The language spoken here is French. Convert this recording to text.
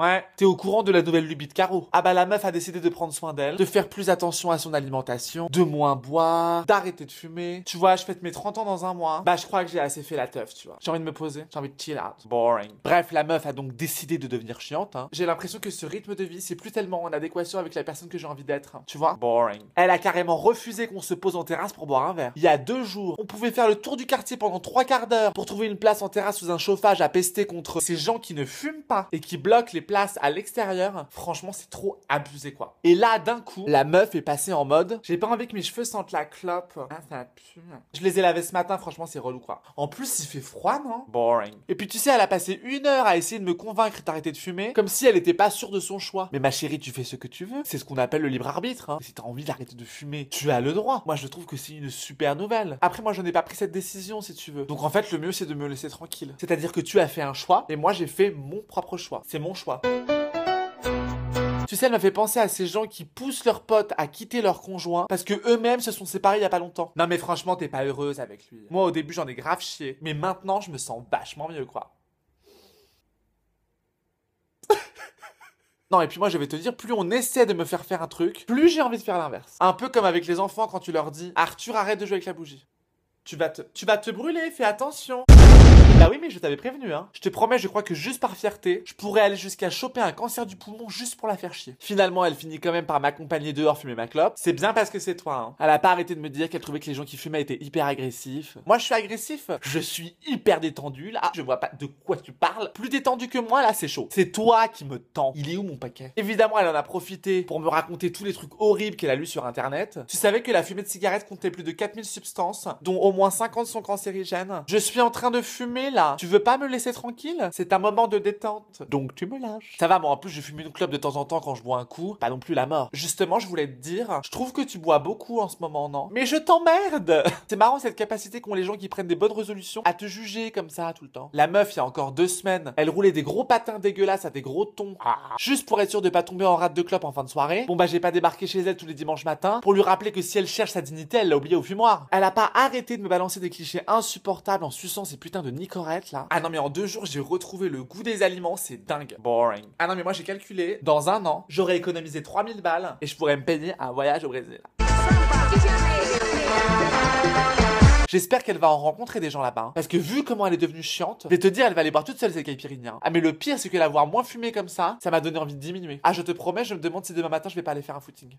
Ouais, t'es au courant de la nouvelle lubie de Caro? Ah bah la meuf a décidé de prendre soin d'elle, de faire plus attention à son alimentation, de moins boire, d'arrêter de fumer. Tu vois, je fête mes 30 ans dans un mois. Bah je crois que j'ai assez fait la teuf, tu vois. J'ai envie de me poser, j'ai envie de chill out. Boring. Bref, la meuf a donc décidé de devenir chiante, hein. J'ai l'impression que ce rythme de vie, c'est plus tellement en adéquation avec la personne que j'ai envie d'être, hein. Tu vois? Boring. Elle a carrément refusé qu'on se pose en terrasse pour boire un verre. Il y a 2 jours, on pouvait faire le tour du quartier pendant 3/4 d'heure pour trouver une place en terrasse sous un chauffage à pester contre ces gens qui ne fument pas et qui bloquent les places à l'extérieur. Franchement, c'est trop abusé, quoi. Et là, d'un coup, la meuf est passée en mode j'ai pas envie que mes cheveux sentent la clope. Ah, ça pue. Je les ai lavés ce matin, franchement, c'est relou, quoi. En plus, il fait froid, non? Boring. Et puis, tu sais, elle a passé 1 heure à essayer de me convaincre d'arrêter de fumer, comme si elle était pas sûre de son choix. Mais ma chérie, tu fais ce que tu veux. C'est ce qu'on appelle le libre arbitre, hein. Si t'as envie d'arrêter de fumer, tu as le droit. Moi, je trouve que c'est une super nouvelle. Après, moi, je n'ai pas pris cette décision, si tu veux. Donc, en fait, le mieux, c'est de me laisser tranquille. C'est-à-dire que tu as fait un choix, et moi, j'ai fait mon propre choix. C'est mon choix. Tu sais, elle m'a fait penser à ces gens qui poussent leurs potes à quitter leur conjoint parce que eux-mêmes se sont séparés il y a pas longtemps. Non mais franchement, t'es pas heureuse avec lui. Moi au début j'en ai grave chié, mais maintenant je me sens vachement mieux, quoi. Non, et puis moi je vais te dire, plus on essaie de me faire faire un truc, plus j'ai envie de faire l'inverse. Un peu comme avec les enfants quand tu leur dis Arthur, arrête de jouer avec la bougie. Tu vas te brûler, fais attention. Bah oui, mais je t'avais prévenu, hein. Je te promets, je crois que juste par fierté, je pourrais aller jusqu'à choper un cancer du poumon juste pour la faire chier. Finalement, elle finit quand même par m'accompagner dehors fumer ma clope. C'est bien parce que c'est toi, hein. Elle a pas arrêté de me dire qu'elle trouvait que les gens qui fumaient étaient hyper agressifs. Moi, je suis agressif. Je suis hyper détendu, là. Je vois pas de quoi tu parles. Plus détendu que moi, là, c'est chaud. C'est toi qui me tends. Il est où mon paquet? Évidemment, elle en a profité pour me raconter tous les trucs horribles qu'elle a lus sur internet. Tu savais que la fumée de cigarette comptait plus de 4000 substances, dont au moins 50 sont cancérigènes. Je suis en train de fumer, là. Tu veux pas me laisser tranquille? C'est un moment de détente. Donc tu me lâches. Ça va, moi en plus je fume une clope de temps en temps quand je bois un coup. Pas non plus la mort. Justement, je voulais te dire, je trouve que tu bois beaucoup en ce moment, non? Mais je t'emmerde! C'est marrant cette capacité qu'ont les gens qui prennent des bonnes résolutions à te juger comme ça tout le temps. La meuf, il y a encore 2 semaines, elle roulait des gros patins dégueulasses à des gros tons. Juste pour être sûre de pas tomber en rate de clope en fin de soirée. Bon bah j'ai pas débarqué chez elle tous les dimanches matins pour lui rappeler que si elle cherche sa dignité, elle l'a oublié au fumoir. Elle a pas arrêté de me balancer des clichés insupportables en suçant ces putains de nicorettes là. Ah non mais en 2 jours j'ai retrouvé le goût des aliments, c'est dingue. Boring. Ah non mais moi j'ai calculé, dans 1 an, j'aurais économisé 3000 balles et je pourrais me payer un voyage au Brésil. J'espère qu'elle va en rencontrer des gens là-bas, hein. Parce que vu comment elle est devenue chiante, je vais te dire, elle va aller boire toute seule ses caipirinhas. Ah mais le pire c'est que la voir moins fumée comme ça m'a donné envie de diminuer. Ah je te promets, je me demande si demain matin je vais pas aller faire un footing.